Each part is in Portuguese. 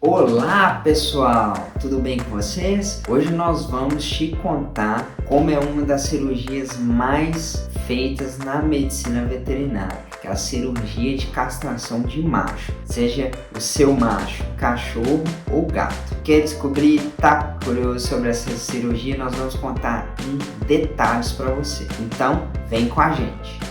Olá pessoal, tudo bem com vocês? Hoje nós vamos te contar como é uma das cirurgias mais feitas na medicina veterinária, que é a cirurgia de castração de macho, seja o seu macho, cachorro ou gato. Quer descobrir? Tá curioso sobre essa cirurgia? Nós vamos contar em detalhes para você. Então, vem com a gente.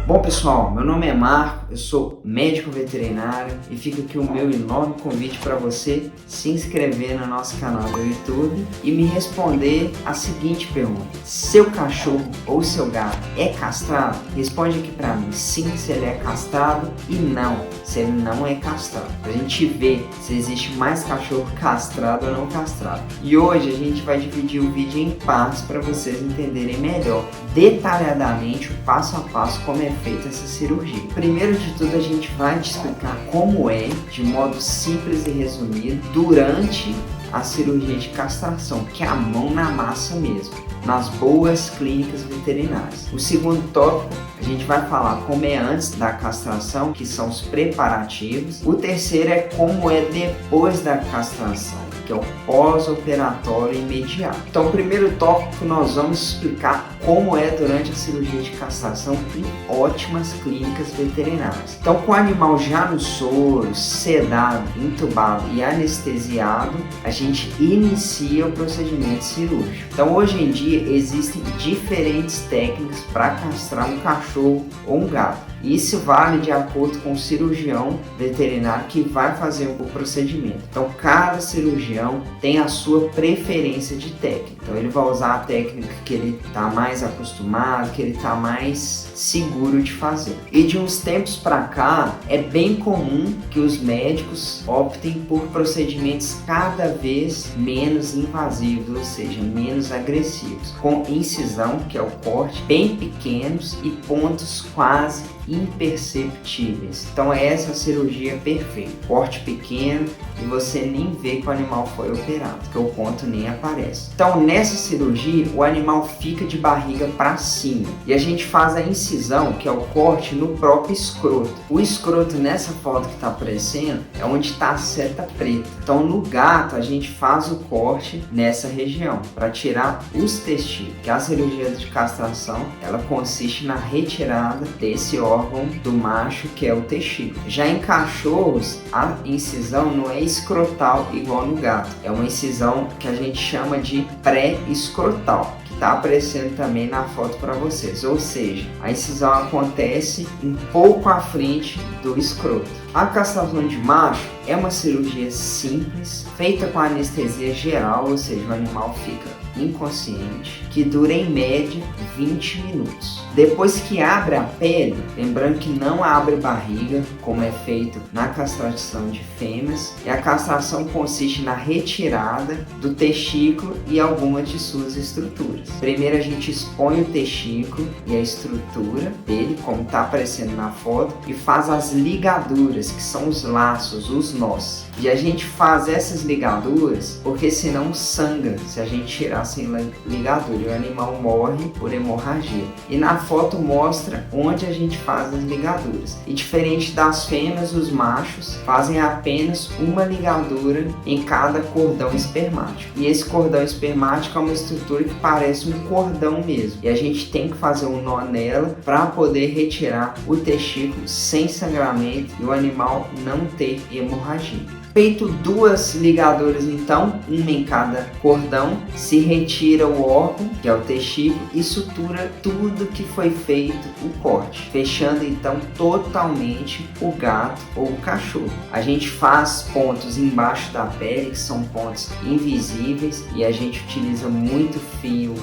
Bom pessoal, meu nome é Marco, eu sou médico veterinário e fica aqui o meu enorme convite para você se inscrever no nosso canal do YouTube e me responder a seguinte pergunta: seu cachorro ou seu gato é castrado? Responde aqui para mim, sim, se ele é castrado, e não, se ele não é castrado. A gente vê se existe mais cachorro castrado ou não castrado. E hoje a gente vai dividir o vídeo em partes para vocês entenderem melhor, detalhadamente, o passo a passo como é feita essa cirurgia. Primeiro de tudo, a gente vai te explicar como é, de modo simples e resumido, durante a cirurgia de castração, que é a mão na massa mesmo, nas boas clínicas veterinárias. O segundo tópico, a gente vai falar como é antes da castração, que são os preparativos. O terceiro é como é depois da castração, que é o pós-operatório imediato. Então, o primeiro tópico, nós vamos explicar como é durante a cirurgia de castração em ótimas clínicas veterinárias. Então, com o animal já no soro, sedado, entubado e anestesiado, a gente inicia o procedimento cirúrgico. Então, hoje em dia, existem diferentes técnicas para castrar um cachorro ou um gato. Isso vale de acordo com o cirurgião veterinário que vai fazer o procedimento. Então, cada cirurgião tem a sua preferência de técnica. Então, ele vai usar a técnica que ele está mais acostumado, que ele está mais seguro de fazer. E de uns tempos para cá, é bem comum que os médicos optem por procedimentos cada vez menos invasivos, ou seja, menos agressivos, com incisão, que é o corte, bem pequenos e pontos quase imperceptíveis. Então essa é a cirurgia perfeita, corte pequeno e você nem vê que o animal foi operado, que o ponto nem aparece. Então nessa cirurgia o animal fica de barriga para cima e a gente faz a incisão, que é o corte, no próprio escroto. O escroto nessa foto que está aparecendo é onde está a seta preta. Então no gato a gente faz o corte nessa região para tirar os testículos, que a cirurgia de castração ela consiste na retirada desse órgão do macho, que é o testículo. Já em cachorros, a incisão não é escrotal igual no gato, é uma incisão que a gente chama de pré-escrotal, que está aparecendo também na foto para vocês, ou seja, a incisão acontece um pouco à frente do escroto. A castração de macho é uma cirurgia simples, feita com anestesia geral, ou seja, o animal fica inconsciente, que dura em média 20 minutos. Depois que abre a pele, lembrando que não abre barriga, como é feito na castração de fêmeas, e a castração consiste na retirada do testículo e algumas de suas estruturas. Primeiro a gente expõe o testículo e a estrutura dele, como está aparecendo na foto, e faz as ligaduras, que são os laços, os nós. E a gente faz essas ligaduras porque senão sangra se a gente tirar sem ligadura e o animal morre por hemorragia. E na foto mostra onde a gente faz as ligaduras. E diferente das fêmeas, os machos fazem apenas uma ligadura em cada cordão espermático. E esse cordão espermático é uma estrutura que parece um cordão mesmo. E a gente tem que fazer um nó nela para poder retirar o testículo sem sangramento e o animal não ter hemorragia. Feito duas ligaduras, então, uma em cada cordão, se retira o órgão, que é o testículo, e sutura tudo que foi feito o corte, fechando então totalmente o gato ou o cachorro. A gente faz pontos embaixo da pele, que são pontos invisíveis, e a gente utiliza muito fio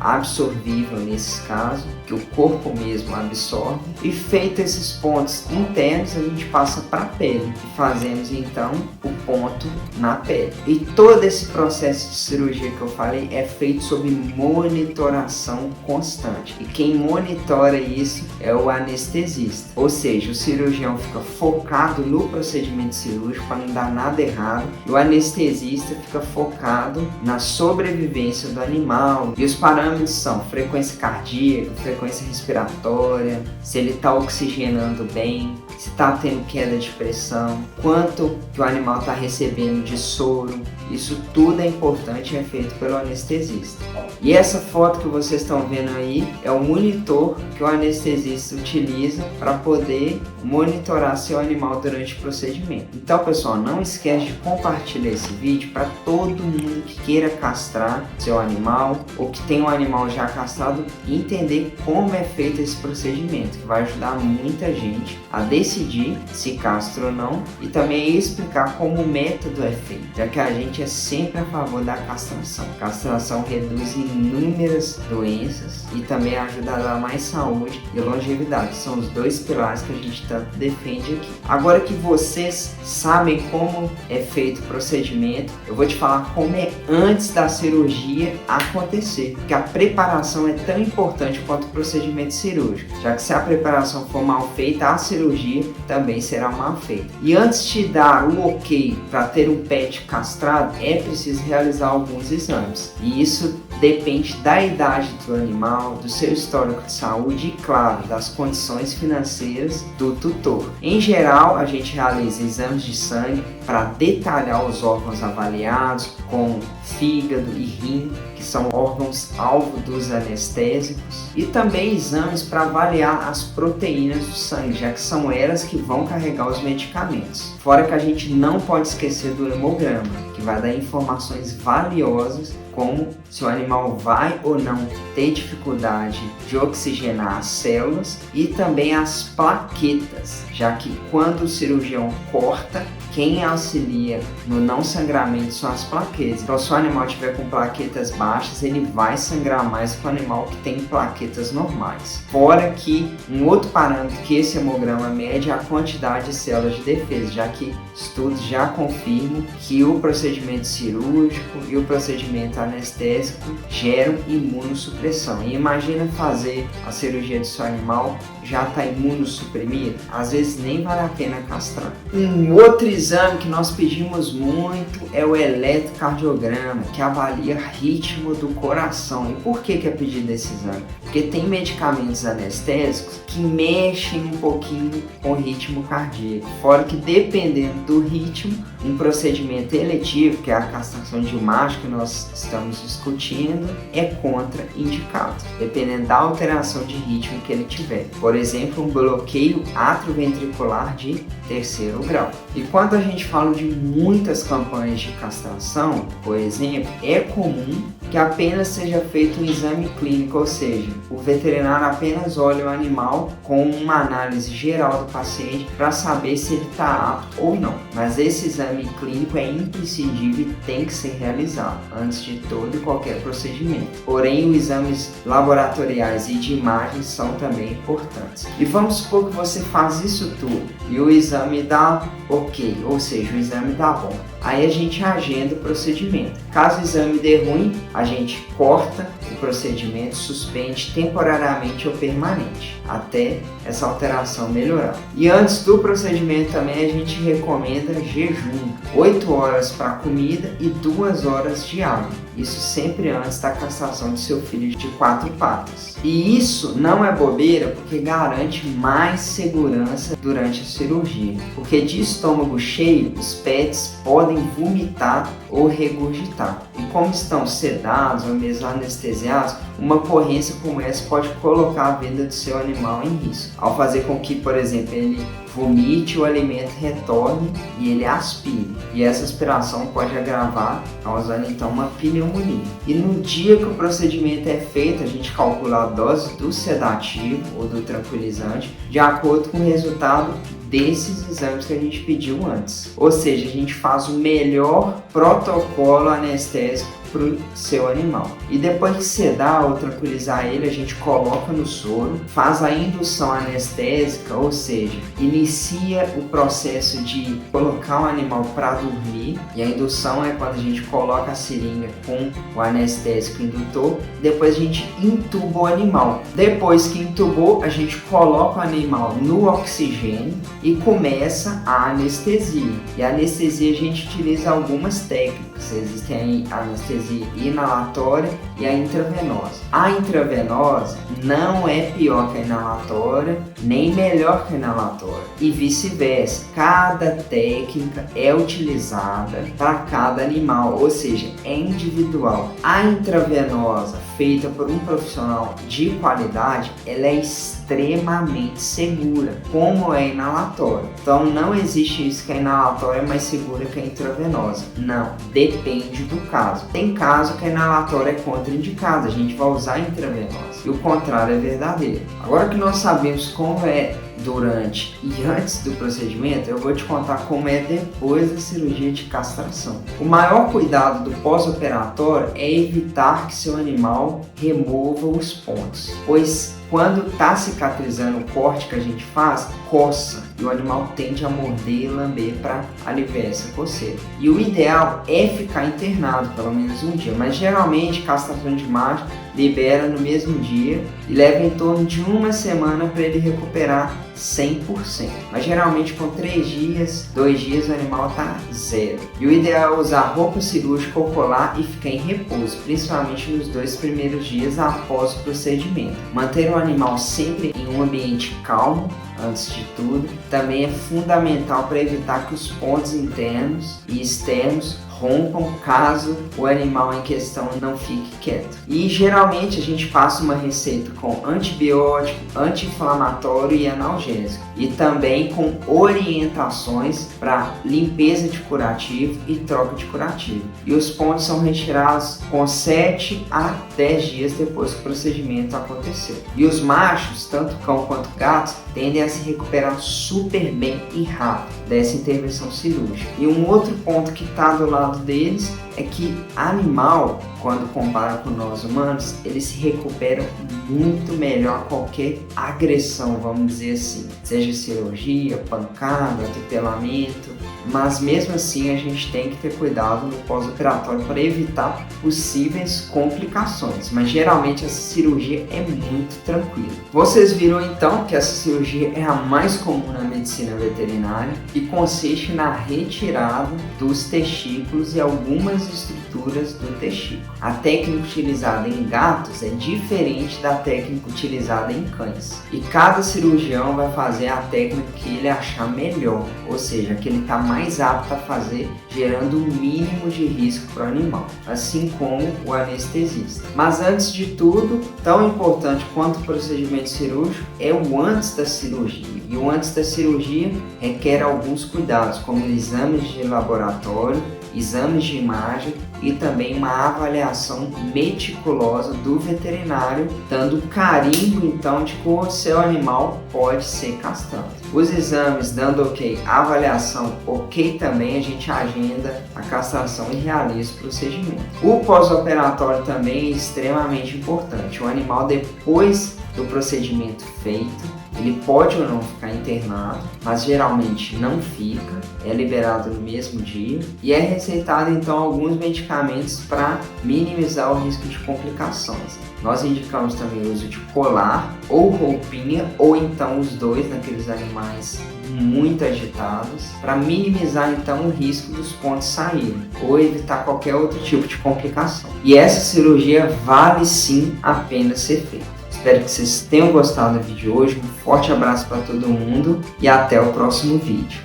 absorvível nesses casos, que o corpo mesmo absorve, e feito esses pontos internos a gente passa para a pele e fazemos então o ponto na pele. E todo esse processo de cirurgia que eu falei é feito sob monitoração constante, e quem monitora isso é o anestesista, ou seja, o cirurgião fica focado no procedimento cirúrgico para não dar nada errado, e o anestesista fica focado na sobrevivência do animal. E os parâmetros são frequência cardíaca, frequência respiratória, se ele está oxigenando bem, se está tendo queda de pressão, quanto que o animal está recebendo de soro. Isso tudo é importante e é feito pelo anestesista. E essa foto que vocês estão vendo aí é o monitor que o anestesista utiliza para poder monitorar seu animal durante o procedimento. Então, pessoal, não esquece de compartilhar esse vídeo para todo mundo que queira castrar seu animal ou que tem um animal já castrado entender como é feito esse procedimento, que vai ajudar muita gente a decidir se castra ou não e também explicar como o método é feito, já que a gente é sempre a favor da castração. Castração reduz inúmeras doenças e também ajuda a dar mais saúde e longevidade. São os dois pilares que a gente tanto defende aqui. Agora que vocês sabem como é feito o procedimento, eu vou te falar como é antes da cirurgia acontecer, porque a preparação é tão importante quanto o procedimento cirúrgico, já que se a preparação for mal feita, a cirurgia também será mal feita. E antes de dar o ok para ter um pet castrado, é preciso realizar alguns exames, e isso depende da idade do animal, do seu histórico de saúde e, claro, das condições financeiras do tutor. Em geral, a gente realiza exames de sangue para detalhar os órgãos avaliados, como fígado e rim, que são órgãos-alvo dos anestésicos, e também exames para avaliar as proteínas do sangue, já que são elas que vão carregar os medicamentos. Fora que a gente não pode esquecer do hemograma, que vai dar informações valiosas como se o animal vai ou não ter dificuldade de oxigenar as células e também as plaquetas, já que quando o cirurgião corta, quem auxilia no não sangramento são as plaquetas. Então, se o animal tiver com plaquetas baixas, ele vai sangrar mais que o animal que tem plaquetas normais. Fora que um outro parâmetro que esse hemograma mede é a quantidade de células de defesa, já que estudos já confirmam que o procedimento cirúrgico e o procedimento anestésico geram imunossupressão. E imagina fazer a cirurgia do seu animal já está imunossuprimido, às vezes nem vale a pena castrar. Um outro exame que nós pedimos muito é o eletrocardiograma, que avalia ritmo do coração. E por que é pedido esse exame? Porque tem medicamentos anestésicos que mexem um pouquinho com o ritmo cardíaco. Fora que dependendo do ritmo, um procedimento eletivo, que é a castração de macho que nós estamos discutindo, é contraindicado, dependendo da alteração de ritmo que ele tiver. Por exemplo, um bloqueio atrioventricular de 3º grau. E quando a gente fala de muitas campanhas de castração, por exemplo, é comum que apenas seja feito um exame clínico, ou seja, o veterinário apenas olha o animal com uma análise geral do paciente para saber se ele está apto ou não. Mas esse exame clínico é imprescindível e tem que ser realizado antes de todo e qualquer procedimento. Porém, os exames laboratoriais e de imagem são também importantes. E vamos supor que você faz isso tudo e o exame dá ok, ou seja, o exame dá bom. Aí a gente agenda o procedimento. Caso o exame dê ruim, a gente corta o procedimento, suspende temporariamente ou permanente, até essa alteração melhorar. E antes do procedimento também a gente recomenda jejum, 8 horas para comida e 2 horas de água. Isso sempre antes da castração de seu filho de 4 patas. E isso não é bobeira, porque garante mais segurança durante a cirurgia. Porque de estômago cheio, os pets podem vomitar ou regurgitar. E como estão sedados ou mesmo anestesiados, uma ocorrência como essa pode colocar a vida do seu animal em risco, ao fazer com que, por exemplo, ele vomite, o alimento retorne e ele aspire. E essa aspiração pode agravar, causando então uma pneumonia. E no dia que o procedimento é feito, a gente calcula a dose do sedativo ou do tranquilizante de acordo com o resultado desses exames que a gente pediu antes. Ou seja, a gente faz o melhor protocolo anestésico para o seu animal. E depois de sedar ou tranquilizar ele, a gente coloca no soro, faz a indução anestésica, ou seja, inicia o processo de colocar o animal para dormir. E a indução é quando a gente coloca a seringa com o anestésico indutor. Depois a gente intuba o animal. Depois que intubou, a gente coloca o animal no oxigênio e começa a anestesia. E a anestesia a gente utiliza algumas técnicas. Existem a anestesia anestesia inalatória e a intravenosa. A intravenosa não é pior que a inalatória, nem melhor que a inalatória, e vice-versa. Cada técnica é utilizada para cada animal, ou seja, é individual. A intravenosa, feita por um profissional de qualidade, ela é extremamente segura, como é a inalatória. Então não existe isso que a inalatória é mais segura que a intravenosa. Não, depende do caso. Tem caso que a inalatória é contraindicada, a gente vai usar a intravenosa, e o contrário é verdadeiro. Agora que nós sabemos como é durante e antes do procedimento, eu vou te contar como é depois da cirurgia de castração. O maior cuidado do pós-operatório é evitar que seu animal remova os pontos, pois quando está cicatrizando o corte que a gente faz, coça e o animal tende a morder e lamber para aliviar essa coceira. E o ideal é ficar internado pelo menos um dia, mas geralmente castração de macho libera no mesmo dia e leva em torno de uma semana para ele recuperar 100%. Mas geralmente com 3 dias, 2 dias o animal está zero. E o ideal é usar roupa cirúrgica ou colar e ficar em repouso, principalmente nos 2 primeiros dias após o procedimento. Manter o animal sempre em um ambiente calmo, antes de tudo, também é fundamental para evitar que os pontos internos e externos rompam caso o animal em questão não fique quieto. E geralmente a gente passa uma receita com antibiótico, anti-inflamatório e analgésico, e também com orientações para limpeza de curativo e troca de curativo. E os pontos são retirados com 7 a 10 dias depois que o procedimento aconteceu. E os machos, tanto cão quanto gatos, tendem a se recuperar super bem e rápido dessa intervenção cirúrgica. E um outro ponto que está do lado deles é que animal, quando compara com nós humanos, eles se recuperam muito melhor a qualquer agressão, vamos dizer assim, seja cirurgia, pancada, atropelamento, mas mesmo assim a gente tem que ter cuidado no pós-operatório para evitar possíveis complicações, mas geralmente essa cirurgia é muito tranquila. Vocês viram então que essa cirurgia é a mais comum na medicina veterinária e consiste na retirada dos testículos e algumas estruturas do testículo. A técnica utilizada em gatos é diferente da técnica utilizada em cães, e cada cirurgião vai fazer a técnica que ele achar melhor, ou seja, que ele está mais apto a fazer, gerando o mínimo de risco para o animal, assim como o anestesista. Mas antes de tudo, tão importante quanto o procedimento cirúrgico é o antes da cirurgia, e o antes da cirurgia requer alguns cuidados, como exames de laboratório, exames de imagem e também uma avaliação meticulosa do veterinário, dando carimbo então de que o seu animal pode ser castrado. Os exames dando ok, a avaliação ok também, a gente agenda a castração e realiza o procedimento. O pós-operatório também é extremamente importante. O animal, depois do procedimento feito, ele pode ou não ficar internado, mas geralmente não fica, é liberado no mesmo dia e é receitado então alguns medicamentos para minimizar o risco de complicações. Nós indicamos também o uso de colar ou roupinha, ou então os dois naqueles animais muito agitados, para minimizar então o risco dos pontos saírem ou evitar qualquer outro tipo de complicação. E essa cirurgia vale sim a pena ser feita. Espero que vocês tenham gostado do vídeo de hoje. Um forte abraço para todo mundo e até o próximo vídeo.